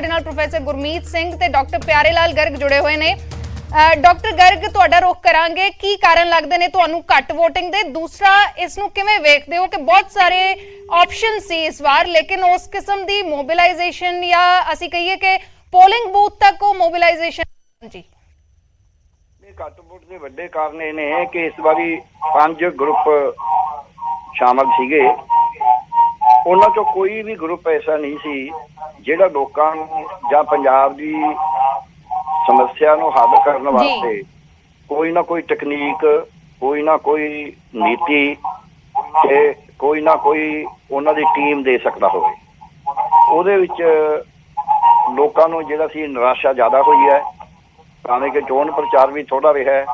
ਸਾਡੇ ਨਾਲ ਪ੍ਰੋਫੈਸਰ ਗੁਰਮੀਤ ਸਿੰਘ ਤੇ ਡਾਕਟਰ ਪਿਆਰੇ ਲਾਲ ਗਰਗ ਜੁੜੇ ਹੋਏ ਨੇ। ਡਾਕਟਰ ਗਰਗ, ਤੁਹਾਡਾ ਰੁਖ ਕਰਾਂਗੇ, ਕੀ ਕਾਰਨ ਲੱਗਦੇ ਨੇ ਤੁਹਾਨੂੰ ਘੱਟ VOTING ਦੇ? ਦੂਸਰਾ, ਇਸ ਨੂੰ ਕਿਵੇਂ ਵੇਖਦੇ ਹੋ ਕਿ ਬਹੁਤ ਸਾਰੇ ਆਪਸ਼ਨ ਸੀ ਇਸ ਵਾਰ, ਲੇਕਿਨ ਉਸ ਕਿਸਮ ਦੀ ਮੋਬਿਲਾਈਜੇਸ਼ਨ ਜਾਂ ਅਸੀਂ ਕਹੀਏ ਕਿ ਪੋਲਿੰਗ ਬੂਥ ਤੱਕ ਉਹ ਮੋਬਿਲਾਈਜੇਸ਼ਨ ਜੀ ਘੱਟ ਵੋਟ ਦੇ ਵੱਡੇ ਕਾਰਨ ਇਹ ਨੇ ਕਿ ਇਸ ਵਾਰੀ 5 ਗਰੁੱਪ ਸ਼ਾਮਲ ਸੀਗੇ। ਉਹਨਾਂ ਚੋਂ ਕੋਈ ਵੀ ਗਰੁੱਪ ਐਸਾ ਨਹੀਂ ਸੀ ਜਿਹੜਾ ਲੋਕਾਂ ਨੂੰ ਜਾਂ ਪੰਜਾਬ ਦੀ ਸਮੱਸਿਆ ਨੂੰ ਹੱਲ ਕਰਨ ਵਾਸਤੇ ਕੋਈ ਨਾ ਕੋਈ ਤਕਨੀਕ, ਕੋਈ ਨਾ ਕੋਈ ਨੀਤੀ ਤੇ ਕੋਈ ਨਾ ਕੋਈ ਉਹਨਾਂ ਦੀ ਟੀਮ ਦੇ ਸਕਦਾ ਹੋਵੇ। ਉਹਦੇ ਵਿੱਚ ਲੋਕਾਂ ਨੂੰ ਜਿਹੜਾ ਸੀ ਨਿਰਾਸ਼ਾ ਜ਼ਿਆਦਾ ਹੋਈ ਹੈ, ਭਾਵੇਂ ਕਿ ਚੋਣ ਪ੍ਰਚਾਰ ਵੀ ਥੋੜਾ ਰਿਹਾ ਹੈ,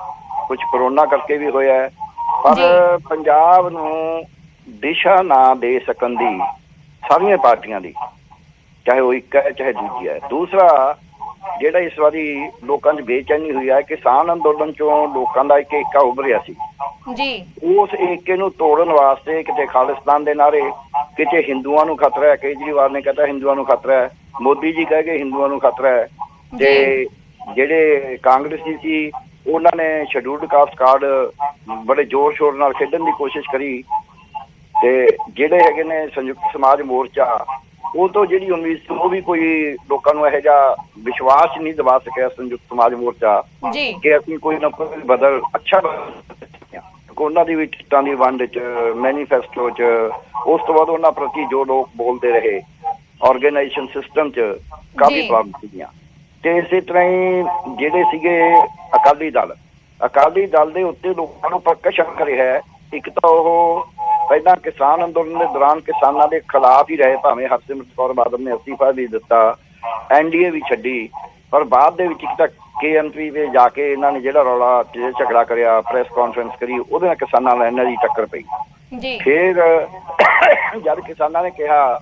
ਕੁਝ ਕਰੋਨਾ ਕਰਕੇ ਵੀ ਹੋਇਆ ਹੈ, ਪਰ ਪੰਜਾਬ ਨੂੰ ਦਿਸ਼ਾ ਨਾ ਦੇ ਸਕਣ ਦੀ ਸਾਰੀਆਂ ਪਾਰਟੀਆਂ ਦੀ, ਚਾਹੇ ਉਹ ਇੱਕ ਹੈ ਚਾਹੇ ਦੂਜੀ ਹੈ। ਦੂਸਰਾ, ਜਿਹੜਾ ਇਸ ਵਾਰੀ ਲੋਕਾਂ 'ਚ ਬੇਚੈਨੀ ਹੋਈ ਹੈ, ਕਿਸਾਨ ਅੰਦੋਲਨ ਚੋਂ ਲੋਕਾਂ ਦਾ ਇੱਕ ਏਕਾ ਉੱਭਰਿਆ ਸੀ ਜੀ। ਉਸ ਏਕੇ ਨੂੰ ਤੋੜਨ ਵਾਸਤੇ ਕਿਤੇ ਖਾਲਿਸਤਾਨ ਦੇ ਨਾਰੇ, ਕਿਤੇ ਹਿੰਦੂਆਂ ਨੂੰ ਖਤਰਾ ਹੈ, ਕੇਜਰੀਵਾਲ ਨੇ ਕਹਿੰਦਾ ਹਿੰਦੂਆਂ ਨੂੰ ਖਤਰਾ ਹੈ, ਮੋਦੀ ਜੀ ਕਹਿ ਗਏ ਹਿੰਦੂਆਂ ਨੂੰ ਖਤਰਾ ਹੈ, ਤੇ ਜਿਹੜੇ ਕਾਂਗਰਸੀ ਸੀ ਉਹਨਾਂ ਨੇ ਸ਼ੈਡਿਊਲਡ ਕਾਸਟ ਕਾਰਡ ਬੜੇ ਜ਼ੋਰ ਸ਼ੋਰ ਨਾਲ ਖੇਡਣ ਦੀ ਕੋਸ਼ਿਸ਼ ਕਰੀ, ਤੇ ਜਿਹੜੇ ਹੈਗੇ ਨੇ ਸੰਯੁਕਤ ਸਮਾਜ ਮੋਰਚਾ, ਉਹ ਤੋਂ ਜਿਹੜੀ ਉਮੀਦ ਸੀ ਉਹ ਵੀ ਕੋਈ ਲੋਕਾਂ ਨੂੰ ਇਹੋ ਜਿਹਾ ਵਿਸ਼ਵਾਸ ਨਹੀਂ ਦਿਵਾ ਸਕਿਆ ਸੰਯੁਕਤ ਸਮਾਜ ਮੋਰਚਾ ਕਿ ਅਸੀਂ ਕੋਈ ਨਾ ਕੋਈ ਬਦਲ ਅੱਛਾ ਉਹਨਾਂ ਦੀ ਵੀ ਟਿਕਟਾਂ ਦੀ ਵੰਡ 'ਚ, ਮੈਨੀਫੈਸਟੋ 'ਚ, ਉਸ ਤੋਂ ਬਾਅਦ ਉਹਨਾਂ ਪ੍ਰਤੀ ਜੋ ਲੋਕ ਬੋਲਦੇ ਰਹੇ, ਆਰਗੇਨਾਈਜੇਸ਼ਨ ਸਿਸਟਮ 'ਚ ਕਾਫੀ ਪ੍ਰੋਬਲਮ ਸੀਗੀਆਂ। ਤੇ ਇਸੇ ਤਰ੍ਹਾਂ ਹੀ ਜਿਹੜੇ ਸੀਗੇ ਅਕਾਲੀ ਦਲ ਦੇ ਉੱਤੇ ਲੋਕਾਂ ਨੂੰ ਪੱਕਾ ਸ਼ੱਕ ਰਿਹਾ ਹੈ। ਇੱਕ ਤਾਂ ਉਹ ਪਹਿਲਾਂ ਕਿਸਾਨ ਅੰਦੋਲਨ ਦੇ ਦੌਰਾਨ ਕਿਸਾਨਾਂ ਦੇ ਖਿਲਾਫ ਹੀ ਰਹੇ, ਭਾਵੇਂ ਹਰਸਿਮਰਤ ਕੌਰ ਬਾਦਲ ਨੇ ਅਸਤੀਫਾ ਵੀ ਦਿੱਤਾ, NDA ਵੀ ਛੱਡੀ, ਪਰ ਬਾਅਦ ਦੇ ਵਿੱਚ ਇੱਕ ਤਾਂ KMP ਤੇ ਜਾ ਕੇ ਇਹਨਾਂ ਨੇ ਜਿਹੜਾ ਰੌਲਾ ਝਗੜਾ ਕਰਿਆ, ਪ੍ਰੈਸ ਕਾਨਫਰੰਸ ਕਰੀ, ਉਹਦੇ ਨਾਲ ਕਿਸਾਨਾਂ ਨਾਲ ਇਹਨਾਂ ਦੀ ਟੱਕਰ ਪਈ। ਫਿਰ ਜਦ ਕਿਸਾਨਾਂ ਨੇ ਕਿਹਾ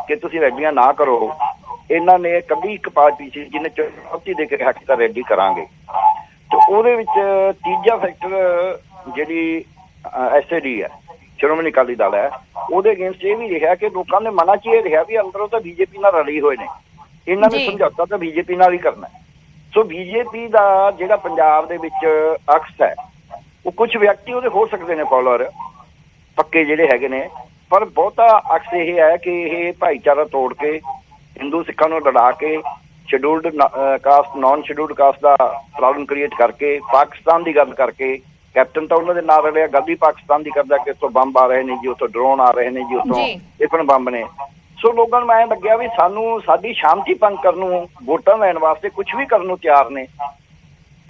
ਕਿ ਤੁਸੀਂ ਰੈਲੀਆਂ ਨਾ ਕਰੋ, ਇਹਨਾਂ ਨੇ ਇਕੱਲੀ ਇੱਕ ਪਾਰਟੀ ਸੀ ਜਿਹਨੇ ਚੁਣੌਤੀ ਦੇ ਕੇ ਕਿਹਾ ਕਿ ਤਾਂ ਰੈਲੀ ਕਰਾਂਗੇ। ਤੇ ਉਹਦੇ ਵਿੱਚ ਤੀਜਾ ਫੈਕਟਰ ਜਿਹੜੀ SAD ਹੈ, ਸ਼੍ਰੋਮਣੀ ਅਕਾਲੀ ਦਲ ਹੈ, ਉਹਦੇ ਅਗੇਂਸਟ ਇਹ ਵੀ ਰਿਹਾ ਕਿ ਲੋਕਾਂ ਦੇ ਮਨਾਂ 'ਚ ਇਹ ਰਿਹਾ ਵੀ ਅੰਦਰੋਂ ਤਾਂ BJP ਨਾਲ ਰਲੀ ਹੋਏ ਨੇ, ਇਹਨਾਂ ਨੇ ਸਮਝੌਤਾ ਤਾਂ BJP ਨਾਲ ਹੀ ਕਰਨਾ। ਸੋ BJP ਦਾ ਜਿਹੜਾ ਪੰਜਾਬ ਦੇ ਵਿੱਚ ਅਕਸ ਹੈ, ਉਹ ਕੁਝ ਵਿਅਕਤੀ ਉਹਦੇ ਹੋ ਸਕਦੇ ਨੇ ਫਾਲੋਅਰ ਪੱਕੇ ਜਿਹੜੇ ਹੈਗੇ ਨੇ, ਪਰ ਬਹੁਤਾ ਅਕਸ ਇਹ ਹੈ ਕਿ ਇਹ ਭਾਈਚਾਰਾ ਤੋੜ ਕੇ ਹਿੰਦੂ ਸਿੱਖਾਂ ਨੂੰ ਲੜਾ ਕੇ ਸ਼ੈਡਿਊਲਡ ਕਾਸਟ ਨਾਨ ਸ਼ੈਡਿਊਲਡ ਕਾਸਟ ਦਾ ਪ੍ਰੋਬਲਮ ਕ੍ਰੀਏਟ ਕਰਕੇ ਪਾਕਿਸਤਾਨ ਦੀ ਗੱਲ ਕਰਕੇ, ਕੈਪਟਨ ਤਾਂ ਉਹਨਾਂ ਦੇ ਨਾਲ ਰਿਹਾ, ਗੱਲ ਹੀ ਪਾਕਿਸਤਾਨ ਦੀ ਕਰਦਾ ਕਿ ਉੱਥੋਂ ਬੰਬ ਆ ਰਹੇ ਨੇ ਜੀ, ਉੱਥੋਂ ਡਰੋਨ ਆ ਰਹੇ ਨੇ ਜੀ, ਉੱਥੋਂ ਟਿਫਨ ਬੰਬ ਨੇ। ਸੋ ਲੋਕਾਂ ਨੂੰ ਐਂ ਲੱਗਿਆ ਵੀ ਸਾਨੂੰ ਸਾਡੀ ਸ਼ਾਂਤੀ ਭੰਗ ਕਰਨ ਨੂੰ, ਵੋਟਾਂ ਲੈਣ ਵਾਸਤੇ ਕੁਝ ਵੀ ਕਰਨ ਨੂੰ ਤਿਆਰ ਨੇ,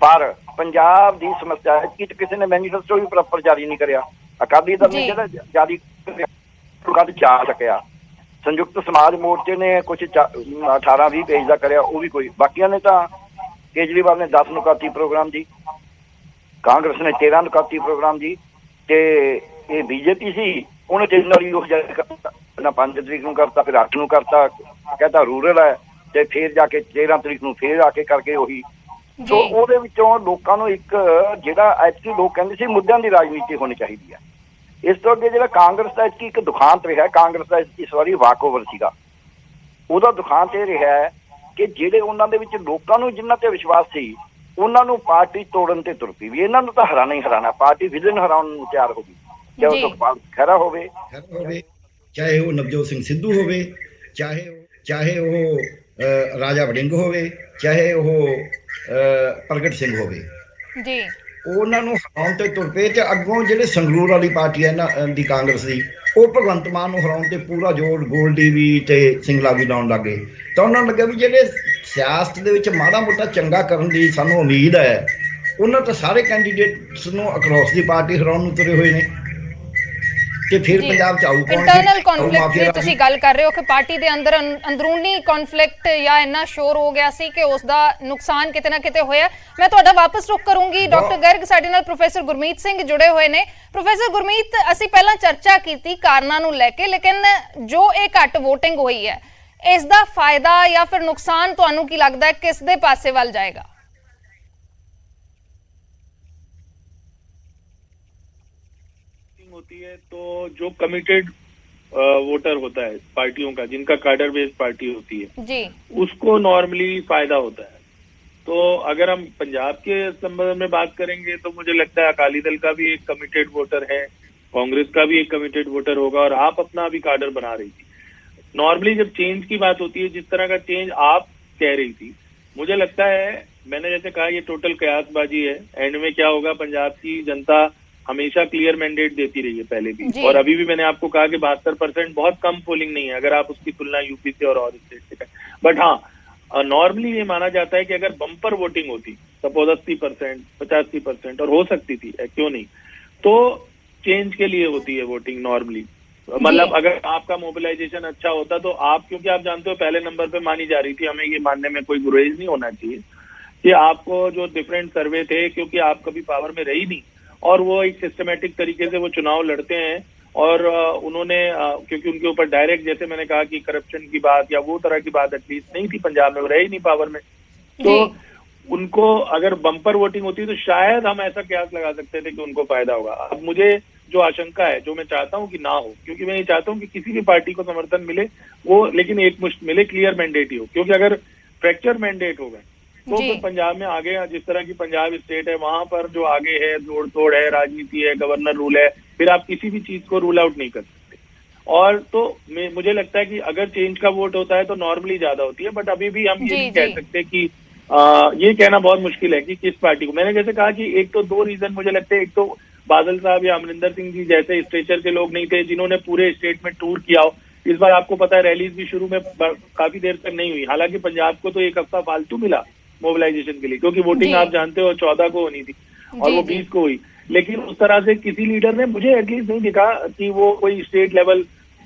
ਪਰ ਪੰਜਾਬ ਦੀ ਸਮੱਸਿਆ ਹੈ ਕਿ ਕਿਸੇ ਨੇ ਮੈਨੀਫੈਸਟੋ ਵੀ ਪ੍ਰੋਪਰ ਜਾਰੀ ਨਹੀਂ ਕਰਿਆ। ਅਕਾਲੀ ਦਲ ਨੇ ਜਿਹੜਾ ਜਾਰੀ ਕਦ ਜਾ ਸਕਿਆ, ਸੰਯੁਕਤ ਸਮਾਜ ਮੋਰਚੇ ਨੇ ਕੁਝ 18-20 ਪੇਜ ਦਾ ਕਰਿਆ, ਉਹ ਵੀ ਕੋਈ। ਬਾਕੀਆਂ ਨੇ ਤਾਂ ਕੇਜਰੀਵਾਲ ਨੇ 10 ਨੁਕਾਤੀ ਪ੍ਰੋਗਰਾਮ ਜੀ, ਕਾਂਗਰਸ ਨੇ 13 ਨੁਕਾਤੀ ਪ੍ਰੋਗਰਾਮ ਜੀ, ਤੇ ਇਹ BJP ਸੀ ਉਹਨੇ 3 ਵਾਰੀ ਉਹ ਜਾਰੀ ਕਰਤਾ, ਨਾ 5 ਤਰੀਕ ਨੂੰ ਕਰਤਾ, ਫਿਰ 8 ਨੂੰ ਕਰਤਾ, ਕਹਿੰਦਾ ਰੂਰਲ ਹੈ, ਤੇ ਫਿਰ ਜਾ ਕੇ 13 ਤਰੀਕ ਨੂੰ ਫਿਰ ਆ ਕੇ ਕਰਕੇ ਉਹੀ। ਸੋ ਉਹਦੇ ਵਿੱਚੋਂ ਲੋਕਾਂ ਨੂੰ ਇੱਕ ਜਿਹੜਾ ਐਤਕੀ ਲੋਕ ਕਹਿੰਦੇ ਸੀ ਮੁੱਦਿਆਂ ਦੀ ਰਾਜਨੀਤੀ ਹੋਣੀ ਚਾਹੀਦੀ ਹੈ। ਇਸ ਤੋਂ ਅੱਗੇ ਜਿਹੜਾ ਕਾਂਗਰਸ ਦਾ ਇੱਕ ਦੁਖਾਂਤ ਰਿਹਾ, ਕਾਂਗਰਸ ਦਾ ਇਸ ਵਾਰੀ ਵਾਕਓਵਰ ਸੀਗਾ, ਉਹਦਾ ਦੁਖਾਂਤ ਇਹ ਰਿਹਾ ਕਿ ਜਿਹੜੇ ਉਹਨਾਂ ਦੇ ਵਿੱਚ ਲੋਕਾਂ ਨੂੰ ਜਿਨ੍ਹਾਂ ਤੇ ਵਿਸ਼ਵਾਸ ਸੀ ਉਹਨਾਂ ਨੂੰ ਪਾਰਟੀ ਤੋੜਨ ਤੇ ਤੁਰ ਪਈ ਵੀ ਇਹਨਾਂ ਨੂੰ ਤਾਂ ਹਰਾਣਾ ਹੀ ਹਰਾਣਾ, ਪਾਰਟੀ ਵਿਲਨ ਹਰਾਉਣ ਨੂੰ ਤਿਆਰ ਹੋ ਗਈ। ਚਾਹੇ ਉਹ ਸੁਖਪਾਲ ਖਹਿਰਾ ਹੋਵੇ, ਚਾਹੇ ਉਹ ਨਵਜੋਤ ਸਿੰਘ ਸਿੱਧੂ ਹੋਵੇ, ਚਾਹੇ ਉਹ ਰਾਜਾ ਵੜਿੰਗ ਹੋਵੇ, ਚਾਹੇ ਉਹ ਪ੍ਰਗਟ ਸਿੰਘ ਹੋਵੇ, ਉਹਨਾਂ ਨੂੰ ਹਰਾਉਣ ਤੇ ਤੁਰ ਪਏ। ਤੇ ਅੱਗੋਂ ਜਿਹੜੇ ਸੰਗਰੂਰ ਵਾਲੀ ਪਾਰਟੀ ਹੈ ਨਾ ਦੀ ਕਾਂਗਰਸ ਦੀ, ਉਹ ਭਗਵੰਤ ਮਾਨ ਨੂੰ ਹਰਾਉਣ ਤੇ ਪੂਰਾ ਜ਼ੋਰ ਗੋਲਡੀ ਵੀ ਤੇ ਸਿੰਗਲਾ ਵੀ ਲਾਉਣ ਲੱਗੇ। ਤਾਂ ਉਹਨਾਂ ਨੂੰ ਲੱਗਿਆ ਵੀ ਜਿਹੜੇ ਸਿਆਸਤ ਦੇ ਵਿੱਚ ਮਾੜਾ ਮੋਟਾ ਚੰਗਾ ਕਰਨ ਦੀ ਸਾਨੂੰ ਉਮੀਦ ਹੈ, ਉਹਨਾਂ ਤਾਂ ਸਾਰੇ ਕੈਂਡੀਡੇਟਸ ਨੂੰ ਅਕਰੋਸ ਦੀ ਪਾਰਟੀ ਹਰਾਉਣ ਨੂੰ ਤੁਰੇ ਹੋਏ ਨੇ। ਤੇ ਫਿਰ ਪੰਜਾਬ ਚ ਆਊ ਕੌਣ? ਇੰਟਰਨਲ ਕਨਫਲਿਕਟ ਦੀ ਤੁਸੀਂ ਗੱਲ ਕਰ ਰਹੇ ਹੋ ਕਿ ਪਾਰਟੀ ਦੇ ਅੰਦਰ ਅੰਦਰੂਨੀ ਕਨਫਲਿਕਟ ਜਾਂ ਇੰਨਾ ਸ਼ੋਰ ਹੋ ਗਿਆ ਸੀ ਕਿ ਉਸ ਦਾ ਨੁਕਸਾਨ ਕਿਤੇ ਨਾ ਕਿਤੇ ਹੋਇਆ। ਮੈਂ ਤੁਹਾਡਾ ਵਾਪਸ ਰੁਖ ਕਰੂੰਗੀ। ਡਾਕਟਰ ਗਰਗ, ਸਾਡੇ ਨਾਲ ਪ੍ਰੋਫੈਸਰ ਗੁਰਮੀਤ ਸਿੰਘ ਜੁੜੇ ਹੋਏ ਨੇ। ਪ੍ਰੋਫੈਸਰ ਗੁਰਮੀਤ, ਅਸੀਂ ਪਹਿਲਾਂ ਚਰਚਾ ਕੀਤੀ ਕਾਰਨਾਂ ਨੂੰ ਲੈ ਕੇ, ਲੇਕਿਨ ਜੋ ਇਹ ਘੱਟ VOTING ਹੋਈ ਹੈ, ਇਸ ਦਾ ਫਾਇਦਾ ਜਾਂ ਫਿਰ ਨੁਕਸਾਨ ਤੁਹਾਨੂੰ ਕੀ ਲੱਗਦਾ ਹੈ, ਕਿਸ ਦੇ ਪਾਸੇ ਵੱਲ ਜਾਏਗਾ? होती है तो जो कमिटेड वोटर होता है पार्टियों का, जिनका कार्डर बेस्ड पार्टी होती है जी उसको नॉर्मली फायदा होता है। तो अगर हम पंजाब के संबंध में बात करेंगे तो मुझे लगता है अकाली दल का भी एक कमिटेड वोटर है, कांग्रेस का भी एक कमिटेड वोटर होगा, और आप अपना भी कार्डर बना रही थी। नॉर्मली जब चेंज की बात होती है, जिस तरह का चेंज आप कह रही थी, मुझे लगता है, मैंने जैसे कहा, ये टोटल कयासबाजी है। एंड में क्या होगा, पंजाब की जनता हमेशा क्लियर मैंडेट देती रही है पहले भी, और अभी भी मैंने आपको कहा कि 72% बहुत कम पोलिंग नहीं है अगर आप उसकी तुलना यूपी से और स्टेट से करें। बट हाँ, नॉर्मली ये माना जाता है कि अगर बम्पर वोटिंग होती, सपोज 80%, 85%, और हो सकती थी, क्यों नहीं, तो चेंज के लिए होती है वोटिंग नॉर्मली। मतलब अगर आपका मोबिलाइजेशन अच्छा होता तो आप, क्योंकि आप जानते हो पहले नंबर पे मानी जा रही थी, हमें ये मानने में कोई गुरेज नहीं होना चाहिए कि आपको जो डिफरेंट सर्वे थे, क्योंकि आप कभी पावर में रही नहीं, और वो एक सिस्टमेटिक तरीके से वो चुनाव लड़ते हैं, और उन्होंने क्योंकि उनके ऊपर डायरेक्ट, जैसे मैंने कहा कि करप्शन की बात या वो तरह की बात एटलीस्ट नहीं थी, पंजाब में वो रहे ही नहीं पावर में, तो उनको अगर बम्पर वोटिंग होती तो शायद हम ऐसा कयास लगा सकते थे कि उनको फायदा होगा। अब मुझे जो आशंका है, जो मैं चाहता हूं कि ना हो, क्योंकि मैं ये चाहता हूं कि किसी भी पार्टी को समर्थन मिले वो, लेकिन एक मुश्त मिले, क्लियर मैंडेट ही हो, क्योंकि अगर फ्रैक्चर मैंडेट हो गए तो फिर पंजाब में आगे, जिस तरह की पंजाब स्टेट है, वहां पर जो आगे है, जोड़ तोड़ है, राजनीति है, गवर्नर रूल है, फिर आप किसी भी चीज को रूल आउट नहीं कर सकते। और तो मुझे लगता है कि अगर चेंज का वोट होता है तो नॉर्मली ज्यादा होती है, बट अभी भी हम ये नहीं कह सकते कि ये कहना बहुत मुश्किल है कि किस पार्टी को। मैंने जैसे कहा कि एक तो दो रीजन मुझे लगते हैं, एक तो बादल साहब या अमरिंदर सिंह जी जैसे स्टेचर के लोग नहीं थे जिन्होंने पूरे स्टेट में टूर किया हो। इस बार आपको पता है रैलीज भी शुरू में काफी देर तक नहीं हुई, हालांकि पंजाब को तो एक हफ्ता फालतू मिला मोबिलाइजेशन के लिए, क्योंकि वोटिंग आप जानते हो 14 को होनी थी और वो 20 को हुई। लेकिन उस तरह से किसी लीडर ने मुझे एटलीस्ट नहीं दिखा कि वो कोई स्टेट लेवल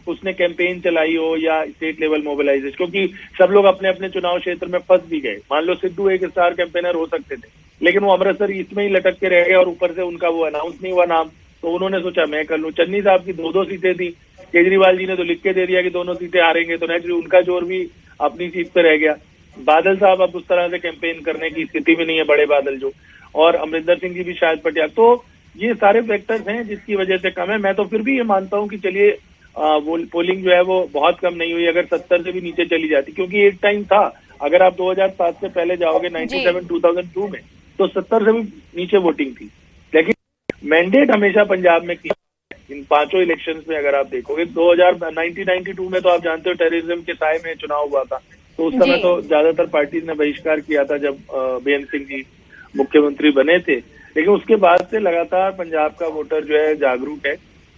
उसने कैंपेन चलाई हो या स्टेट लेवल मोबिलाइजेशन, क्योंकि सब लोग अपने अपने चुनाव क्षेत्र में फंस भी गए। मान लो सिद्धू एक स्टार कैंपेनर हो सकते थे, लेकिन वो अमृतसर इसमें ही लटक के रह गए और ऊपर से उनका वो अनाउंस नहीं हुआ नाम, तो उन्होंने सोचा मैं कर लूं। चन्नी साहब की 2-2 सीटें थी, केजरीवाल जी ने तो लिख के दे दिया कि दोनों सीटें हारेंगे, तो नेचुरली उनका जोर भी अपनी सीट पे रह गया। बादल साहब अब उस तरह से कैंपेन करने की स्थिति में नहीं है, बड़े बादल जो, और अमरिंदर सिंह जी भी शायद पटियाला, तो ये सारे फैक्टर्स हैं जिसकी वजह से कम है। मैं तो फिर भी ये मानता हूं कि चलिए वो पोलिंग जो है वो बहुत कम नहीं हुई, अगर 70 से भी नीचे चली जाती, क्योंकि एक टाइम था, अगर आप 2007 से पहले जाओगे 97-2002 में, तो 70 से भी नीचे वोटिंग थी। लेकिन मैंडेट हमेशा पंजाब में किया इन 5 इलेक्शंस में। अगर आप देखोगे 1992 में तो आप जानते हो टेररिज्म के साए में चुनाव हुआ था, तो उस समय तो ज्यादातर पार्टीज ने बहिष्कार किया था जब बेअंत सिंह जी मुख्यमंत्री बने थे। लेकिन उसके बाद से लगातार पंजाब का वोटर जो है जागरूक है,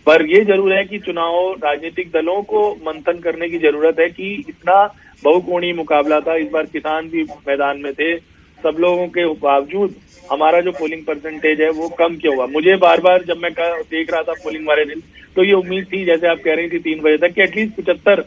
पर ये जरूर है कि चुनाव राजनीतिक दलों को मंथन करने की जरूरत है कि इतना बहुकोणीय मुकाबला था। इस बार किसान भी मैदान में थे, सब लोगों के बावजूद हमारा जो पोलिंग परसेंटेज है वो कम क्यों हुआ। मुझे बार बार जब मैं देख रहा था पोलिंग वाले दिन, तो ये उम्मीद थी, जैसे आप कह रही थी 3 बजे तक, कि एटलीस्ट 75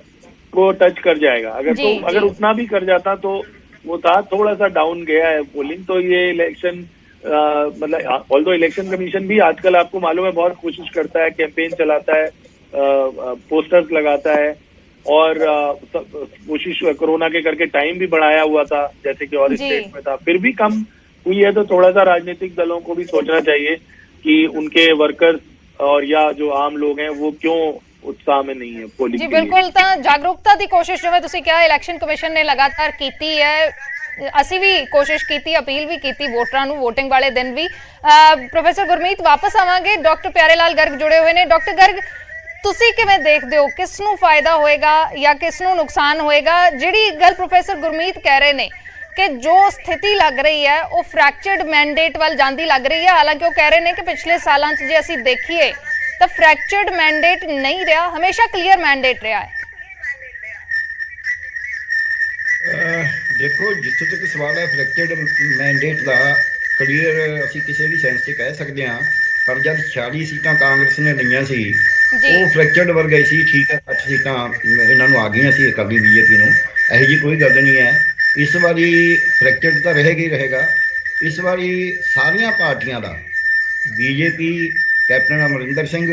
को टच कर जाएगा। अगर उतना भी कर जाता तो वो था, थोड़ा सा डाउन गया है पोलिंग। तो ये इलेक्शन मतलब ऑल्दो इलेक्शन कमीशन भी आजकल आपको मालूम है बहुत कोशिश करता है, कैंपेन चलाता है, पोस्टर्स लगाता है, और कोशिश कोरोना के करके टाइम भी बढ़ाया हुआ था जैसे कि और स्टेट में था, फिर भी कम हुई है। तो थोड़ा सा राजनीतिक दलों को भी सोचना चाहिए कि उनके वर्कर्स और या जो आम लोग हैं वो क्यों उत्साह में नहीं है पोलिंग जी बिल्कुल। ਤਾਂ ਜਾਗਰੂਕਤਾ ਦੀ ਕੋਸ਼ਿਸ਼ ਜਿਵੇਂ ਤੁਸੀਂ ਕਿਹਾ ਇਲੈਕਸ਼ਨ ਕਮਿਸ਼ਨ ਨੇ ਲਗਾਤਾਰ ਕੀਤੀ ਹੈ, ਅਸੀਂ ਵੀ ਕੋਸ਼ਿਸ਼ ਕੀਤੀ, ਅਪੀਲ ਵੀ ਕੀਤੀ ਵੋਟਰਾਂ ਨੂੰ VOTING ਵਾਲੇ ਦਿਨ ਵੀ। ਪ੍ਰੋਫੈਸਰ ਗੁਰਮੀਤ ਵਾਪਸ ਆਵਾਂਗੇ, ਡਾਕਟਰ ਪਿਆਰੇ ਲਾਲ ਗਰਗ ਜੁੜੇ ਹੋਏ ਨੇ। ਡਾਕਟਰ ਗਰਗ, ਤੁਸੀਂ ਕਿਵੇਂ ਦੇਖਦੇ ਹੋ, ਕਿਸ ਨੂੰ ਫਾਇਦਾ ਹੋਏਗਾ ਜਾਂ ਕਿਸ ਨੂੰ ਨੁਕਸਾਨ ਹੋਏਗਾ? ਜਿਹੜੀ ਗੱਲ ਪ੍ਰੋਫੈਸਰ ਗੁਰਮੀਤ ਕਹਿ ਰਹੇ ਨੇ ਕਿ ਜੋ ਸਥਿਤੀ ਲੱਗ ਰਹੀ ਹੈ ਉਹ ਫ੍ਰੈਕਚਰਡ ਮੈਂਡੇਟ ਵੱਲ ਜਾਂਦੀ ਲੱਗ ਰਹੀ ਹੈ, ਹਾਲਾਂਕਿ ਉਹ ਕਹਿ ਰਹੇ ਨੇ ਕਿ ਪਿਛਲੇ ਸਾਲਾਂ 'ਚ ਜੇ ਅਸੀਂ ਦੇਖੀਏ ਤਾਂ ਫ੍ਰੈਕਚਰਡ ਮੈਂਡੇਟ ਨਹੀਂ ਰਿਹਾ, ਹਮੇਸ਼ਾ ਕਲੀਅਰ ਮੈਂਡੇਟ ਰਿਹਾ ਹੈ। ਦੇਖੋ, ਜਿੱਥੇ ਤੱਕ ਸਵਾਲ ਹੈ ਫ੍ਰੈਕਚਰਡ ਮੈਂਡੇਟ ਦਾ, ਕਲੀਅਰ ਅਸੀਂ ਕਿਸੇ ਵੀ ਸੈਂਸ 'ਤੇ ਕਹਿ ਸਕਦੇ ਹਾਂ, ਪਰ ਜਦ 46 ਸੀਟਾਂ ਕਾਂਗਰਸ ਨੇ ਲਈਆਂ ਸੀ ਉਹ ਫ੍ਰੈਕਚਰਡ ਵਰਗਾ ਹੀ ਸੀ। ਠੀਕ ਹੈ, 8 ਸੀਟਾਂ ਇਹਨਾਂ ਨੂੰ ਆ ਗਈਆਂ ਸੀ, ਅਕਾਲੀ BJP ਨੂੰ, ਇਹੋ ਜਿਹੀ ਕੋਈ ਗੱਲ ਨਹੀਂ ਹੈ। ਇਸ ਵਾਰੀ ਫ੍ਰੈਕਚਰਡ ਤਾਂ ਰਹੇਗਾ ਹੀ ਰਹੇਗਾ। ਇਸ ਵਾਰੀ ਸਾਰੀਆਂ ਪਾਰਟੀਆਂ ਦਾ, BJP, ਕੈਪਟਨ ਅਮਰਿੰਦਰ ਸਿੰਘ,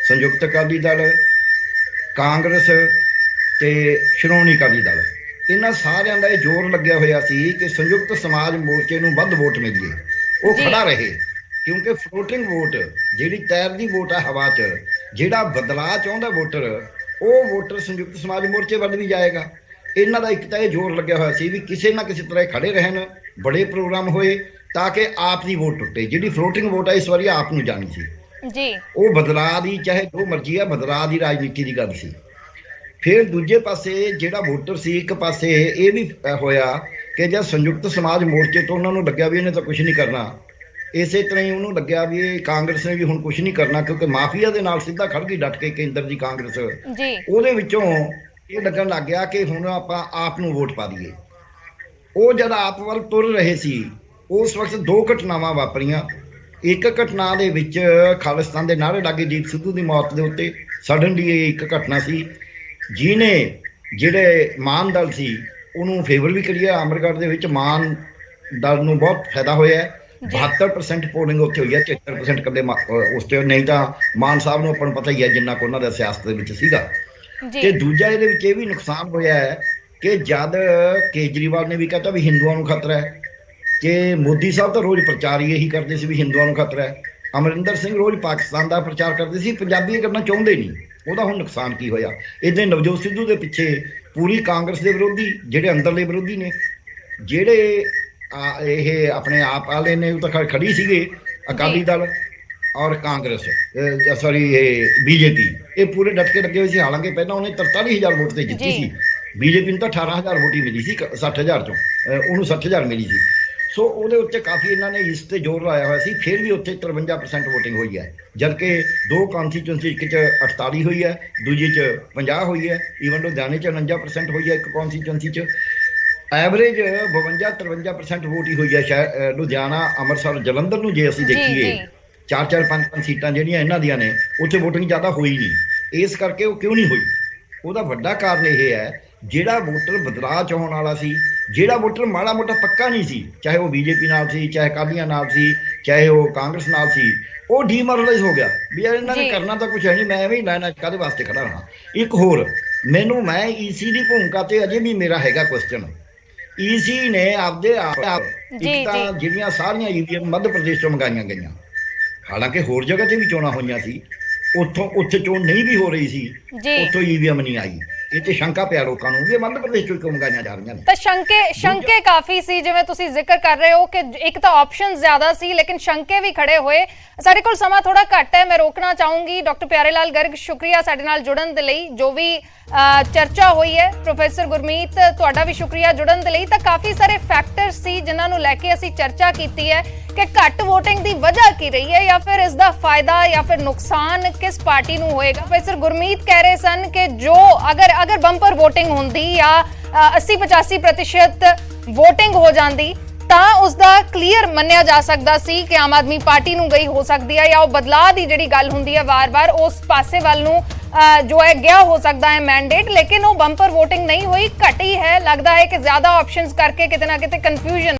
ਸੰਯੁਕਤ ਅਕਾਲੀ ਦਲ, ਕਾਂਗਰਸ ਤੇ ਸ਼੍ਰੋਮਣੀ ਅਕਾਲੀ ਦਲ, ਇਹਨਾਂ ਸਾਰਿਆਂ ਦਾ ਇਹ ਜ਼ੋਰ ਲੱਗਿਆ ਹੋਇਆ ਸੀ ਕਿ ਸੰਯੁਕਤ ਸਮਾਜ ਮੋਰਚੇ ਨੂੰ ਵੱਧ ਵੋਟ ਮਿਲੇ, ਉਹ ਖੜਾ ਰਹੇ। ਕਿਉਂਕਿ ਫਲੋਟਿੰਗ ਵੋਟ, ਜਿਹੜੀ ਤੈਰਦੀ ਵੋਟ ਆ ਹਵਾ 'ਚ, ਜਿਹੜਾ ਬਦਲਾਅ ਚਾਹੁੰਦਾ ਵੋਟਰ, ਉਹ ਵੋਟਰ ਸੰਯੁਕਤ ਸਮਾਜ ਮੋਰਚੇ ਵੱਲ ਵੀ ਜਾਏਗਾ। ਇਹਨਾਂ ਦਾ ਇੱਕ ਤਾਂ ਇਹ ਜ਼ੋਰ ਲੱਗਿਆ ਹੋਇਆ ਸੀ ਵੀ ਕਿਸੇ ਨਾ ਕਿਸੇ ਤਰ੍ਹਾਂ ਖੜੇ ਰਹਿਣ, ਬੜੇ ਪ੍ਰੋਗਰਾਮ ਹੋਏ ਤਾਂ ਕਿ ਆਪ ਦੀ ਵੋਟ ਟੁੱਟੇ। ਜਿਹੜੀ ਫਲੋਟਿੰਗ ਵੋਟ ਆ ਇਸ ਵਾਰੀ ਆਪ ਨੂੰ ਜਾਣੀ ਸੀ ਜੀ, ਉਹ ਬਦਲਾਅ ਦੀ, ਚਾਹੇ ਜੋ ਮਰਜ਼ੀ ਆ, ਬਦਲਾਅ ਦੀ ਰਾਜਨੀਤੀ ਦੀ ਗੱਲ ਸੀ। ਫਿਰ ਦੂਜੇ ਪਾਸੇ ਜਿਹੜਾ ਵੋਟਰ ਸੀ, ਇੱਕ ਪਾਸੇ ਇਹ ਵੀ ਹੋਇਆ ਕਿ ਜਦ ਸੰਯੁਕਤ ਸਮਾਜ ਮੋਰਚੇ ਤੋਂ ਉਹਨਾਂ ਨੂੰ ਲੱਗਿਆ ਵੀ ਇਹਨੇ ਤਾਂ ਕੁਝ ਨਹੀਂ ਕਰਨਾ, ਇਸੇ ਤਰ੍ਹਾਂ ਹੀ ਉਹਨੂੰ ਲੱਗਿਆ ਵੀ ਇਹ ਕਾਂਗਰਸ ਨੇ ਵੀ ਹੁਣ ਕੁਝ ਨਹੀਂ ਕਰਨਾ, ਕਿਉਂਕਿ ਮਾਫੀਆ ਦੇ ਨਾਲ ਸਿੱਧਾ ਖੜ ਗਈ ਡਟ ਕੇ ਕੇਂਦਰ ਦੀ ਕਾਂਗਰਸ ਜੀ। ਉਹਦੇ ਵਿੱਚੋਂ ਇਹ ਲੱਗਣ ਲੱਗ ਗਿਆ ਕਿ ਹੁਣ ਆਪਾਂ ਆਪ ਨੂੰ ਵੋਟ ਪਾ ਦਈਏ। ਉਹ ਜਦ ਆਪ ਵੱਲ ਤੁਰ ਰਹੇ ਸੀ, ਉਸ ਵਕਤ ਦੋ ਘਟਨਾਵਾਂ ਵਾਪਰੀਆਂ। ਇੱਕ ਘਟਨਾ ਦੇ ਵਿੱਚ ਖਾਲਿਸਤਾਨ ਦੇ ਨਾਅਰੇ ਲੱਗੇ ਦੀਪ ਸਿੱਧੂ ਦੀ ਮੌਤ ਦੇ ਉੱਤੇ। ਸਡਨਲੀ ਇਹ ਇੱਕ ਘਟਨਾ ਸੀ ਜਿਹਨੇ ਜਿਹੜੇ ਮਾਨ ਦਲ ਸੀ ਉਹਨੂੰ ਫੇਵਰ ਵੀ ਕਰੀ ਹੈ। ਅਮਰਗੜ੍ਹ ਦੇ ਵਿੱਚ ਮਾਨ ਦਲ ਨੂੰ ਬਹੁਤ ਫਾਇਦਾ ਹੋਇਆ ਹੈ। 72% ਪੋਲਿੰਗ ਉੱਥੇ ਹੋਈ ਹੈ, 73% ਕੱਲੇ ਉਸ ਤੇ, ਨਹੀਂ ਤਾਂ ਮਾਨ ਸਾਹਿਬ ਨੂੰ ਆਪਾਂ ਨੂੰ ਪਤਾ ਹੀ ਹੈ ਜਿੰਨਾ ਕੁ ਉਹਨਾਂ ਦਾ ਸਿਆਸਤ ਦੇ ਵਿੱਚ ਸੀਗਾ। ਤੇ ਦੂਜਾ ਇਹਦੇ ਵਿੱਚ ਇਹ ਵੀ ਨੁਕਸਾਨ ਹੋਇਆ ਹੈ ਕਿ ਜਦ ਕੇਜਰੀਵਾਲ ਨੇ ਵੀ ਕਹਤਾ ਵੀ ਹਿੰਦੂਆਂ ਨੂੰ ਖਤਰਾ ਹੈ, ਕਿ ਮੋਦੀ ਸਾਹਿਬ ਤਾਂ ਰੋਜ਼ ਪ੍ਰਚਾਰ ਹੀ ਇਹੀ ਕਰਦੇ ਸੀ ਵੀ ਹਿੰਦੂਆਂ ਨੂੰ ਖਤਰਾ ਹੈ, ਅਮਰਿੰਦਰ ਸਿੰਘ ਰੋਜ਼ ਪਾਕਿਸਤਾਨ ਦਾ ਪ੍ਰਚਾਰ ਕਰਦੇ ਸੀ, ਪੰਜਾਬੀ ਇਹ ਕਰਨਾ ਚਾਹੁੰਦੇ ਨਹੀਂ। ਉਹਦਾ ਹੁਣ ਨੁਕਸਾਨ ਕੀ ਹੋਇਆ? ਇੱਦਾਂ ਨਵਜੋਤ ਸਿੱਧੂ ਦੇ ਪਿੱਛੇ ਪੂਰੀ ਕਾਂਗਰਸ ਦੇ ਵਿਰੋਧੀ, ਜਿਹੜੇ ਅੰਦਰਲੇ ਵਿਰੋਧੀ ਨੇ, ਜਿਹੜੇ ਇਹ ਆਪਣੇ ਆਪ ਵਾਲੇ ਨੇ, ਉਹ ਤਾਂ ਖੜੀ ਸੀਗੇ ਅਕਾਲੀ ਦਲ ਔਰ ਕਾਂਗਰਸ, ਸੌਰੀ ਇਹ ਬੀਜੇਪੀ, ਇਹ ਪੂਰੇ ਡਟ ਕੇ ਲੱਗੇ ਹੋਏ ਸੀ। ਹਾਲਾਂਕਿ ਪਹਿਲਾਂ ਉਹਨੇ 43,000 ਵੋਟ ਤੇ ਜਿੱਤੀ ਸੀ, ਬੀਜੇਪੀ ਨੂੰ ਤਾਂ 18,000 ਵੋਟ ਹੀ ਮਿਲੀ ਸੀ 60,000 ਚੋਂ, ਉਹਨੂੰ 60,000 ਮਿਲੀ ਸੀ। ਸੋ ਉਹਦੇ ਉੱਤੇ ਕਾਫੀ ਇਹਨਾਂ ਨੇ ਇਸ ਤੇ ਜ਼ੋਰ ਲਾਇਆ ਹੋਇਆ ਸੀ। ਫਿਰ ਵੀ ਉੱਥੇ 53% ਵੋਟਿੰਗ ਹੋਈ ਹੈ, ਜਦਕਿ ਦੋ ਕੌਂਸਟੀਚੁਐਂਸੀ, ਇੱਕ 'ਚ 48 ਹੋਈ ਹੈ, ਦੂਜੀ 'ਚ 50 ਹੋਈ ਹੈ। ਈਵਨ ਲੁਧਿਆਣੇ 'ਚ 49% ਹੋਈ ਹੈ ਇੱਕ ਕੌਂਸਟੀਚੁਐਂਸੀ 'ਚ। ਐਵਰੇਜ 52-53% ਵੋਟ ਹੀ ਹੋਈ ਹੈ ਸ਼ਾਇਦ ਲੁਧਿਆਣਾ, ਅੰਮ੍ਰਿਤਸਰ, ਜਲੰਧਰ ਨੂੰ ਜੇ ਅਸੀਂ ਦੇਖੀਏ, 4-4, 5-5 ਸੀਟਾਂ ਜਿਹੜੀਆਂ ਇਹਨਾਂ ਦੀਆਂ ਨੇ, ਉੱਥੇ ਵੋਟਿੰਗ ਜ਼ਿਆਦਾ ਹੋਈ ਨਹੀਂ। ਇਸ ਕਰਕੇ ਉਹ ਕਿਉਂ ਨਹੀਂ ਹੋਈ? ਉਹਦਾ ਵੱਡਾ ਕਾਰਨ ਇਹ ਹੈ, ਜਿਹੜਾ ਵੋਟਰ ਬਦਲਾਅ ਚਾਹੁਣ ਵਾਲਾ ਸੀ, ਜਿਹੜਾ ਵੋਟਰ ਮਾੜਾ ਮੋਟਾ ਪੱਕਾ ਨਹੀਂ ਸੀ, ਚਾਹੇ ਉਹ ਬੀਜੇਪੀ ਨਾਲ ਸੀ, ਚਾਹੇ ਅਕਾਲੀਆਂ ਨਾਲ ਸੀ, ਚਾਹੇ ਉਹ ਕਾਂਗਰਸ ਨਾਲ ਸੀ, ਉਹ ਡੀਮੋਰਲਾਈਜ਼ ਹੋ ਗਿਆ ਵੀ ਯਾਰ ਇਹਨਾਂ ਨੇ ਕਰਨਾ ਤਾਂ ਕੁਝ ਹੈ ਨਹੀਂ, ਮੈਂ ਐਵੇਂ ਹੀ ਲਾਈਨਾਂ 'ਚ ਕਾਹਦੇ ਵਾਸਤੇ ਖੜਾ ਰਹਾਂ। ਇੱਕ ਹੋਰ, ਮੈਂ ਈਸੀ ਦੀ ਭੂਮਿਕਾ ਤੇ ਅਜੇ ਵੀ ਮੇਰਾ ਹੈਗਾ ਕੁਐਸਚਨ। ਈਸੀ ਨੇ ਆਪਦੇ ਆਪ ਇੱਕ ਤਾਂ ਜਿਹੜੀਆਂ ਸਾਰੀਆਂ ਈਵੀਐਮ ਮੱਧ ਪ੍ਰਦੇਸ਼ ਤੋਂ ਮੰਗਾਈਆਂ ਗਈਆਂ, ਹਾਲਾਂਕਿ ਹੋਰ ਜਗ੍ਹਾ ਤੇ ਵੀ ਚੋਣਾਂ ਹੋਈਆਂ ਸੀ, ਉੱਥੇ ਚੋਣ ਨਹੀਂ ਵੀ ਹੋ ਰਹੀ ਸੀ, ਉੱਥੋਂ ਈਵੀਐਮ ਨਹੀਂ ਆਈ। ਇਹ ਤੇ ਸ਼ੰਕਾ ਪਿਆ ਲੋਕਾਂ ਨੂੰ ਵੀ ਮੱਧ ਪ੍ਰਦੇਸ਼ ਤੋਂ ਕਿਉਂ ਮੰਗਾਈਆਂ ਜਾ ਰਹੀਆਂ ਨੇ। ਤਾਂ ਸ਼ੰਕੇ ਕਾਫੀ ਸੀ, ਜਿਵੇਂ ਤੁਸੀਂ ਜ਼ਿਕਰ ਕਰ ਰਹੇ ਹੋ ਕਿ ਇੱਕ ਤਾਂ ਆਪਸ਼ਨ ਜ਼ਿਆਦਾ ਸੀ ਲੇਕਿਨ ਸ਼ੰਕੇ ਵੀ ਖੜੇ ਹੋਏ। ਸਾਡੇ ਕੋਲ ਸਮਾਂ ਥੋੜਾ ਘੱਟ ਹੈ, ਮੈਂ ਰੋਕਣਾ ਚਾਹੂੰਗੀ। ਡਾਕਟਰ ਪਿਆਰੇ ਲਾਲ ਗਰਗ, ਸ਼ੁਕਰੀਆ ਸਾਡੇ ਨਾਲ ਜੁੜਨ ਦੇ ਲਈ। ਜੋ ਵੀ ਚਰਚਾ ਹੋਈ ਹੈ, ਪ੍ਰੋਫੈਸਰ ਗੁਰਮੀਤ ਤੁਹਾਡਾ ਵੀ ਸ਼ੁਕਰੀਆ ਜੁੜਨ ਦੇ ਲਈ। ਤਾਂ ਕਾਫੀ ਸਾਰੇ ਫੈਕਟਰ ਸੀ ਜਿਨ੍ਹਾਂ ਨੂੰ ਲੈ ਕੇ ਅਸੀਂ ਚਰਚਾ ਕੀਤੀ ਹੈ ਕਿ ਘੱਟ ਵੋਟਿੰਗ ਦੀ ਵਜ੍ਹਾ ਕੀ ਰਹੀ ਹੈ, ਜਾਂ ਫਿਰ ਇਸ ਦਾ ਫਾਇਦਾ ਜਾਂ ਫਿਰ ਨੁਕਸਾਨ ਕਿਸ ਪਾਰਟੀ ਨੂੰ ਹੋਏਗਾ। ਪ੍ਰੋਫੈਸਰ ਗੁਰਮੀਤ ਕਹਿ ਰਹੇ ਸਨ ਕਿ ਜੋ ਅਗਰ ਬੰਪਰ ਵੋਟਿੰਗ ਹੁੰਦੀ ਜਾਂ 80-85% ਵੋਟਿੰਗ ਹੋ ਜਾਂਦੀ ਤਾਂ ਉਸ ਦਾ ਕਲੀਅਰ ਮੰਨਿਆ ਜਾ ਸਕਦਾ ਸੀ ਕਿ ਆਮ ਆਦਮੀ ਪਾਰਟੀ ਨੂੰ ਗਈ ਹੋ ਸਕਦੀ ਹੈ, ਜਾਂ ਉਹ ਬਦਲਾਅ ਦੀ ਜਿਹੜੀ ਗੱਲ ਹੁੰਦੀ ਹੈ ਵਾਰ-ਵਾਰ ਉਸ ਪਾਸੇ ਵੱਲ ਨੂੰ ਜੋ ਹੈ ਗਿਆ ਹੋ ਸਕਦਾ ਹੈ ਮੈਂਡੇਟ। ਲੇਕਿਨ ਉਹ ਬੰਪਰ ਵੋਟਿੰਗ ਨਹੀਂ ਹੋਈ, ਘਟੀ ਹੈ। ਲੱਗਦਾ ਹੈ ਕਿ ਜ਼ਿਆਦਾ ਆਪਸ਼ਨਸ ਕਰਕੇ ਕਿਤੇ ਨਾ ਕਿਤੇ ਕਨਫਿਊਜ਼ਨ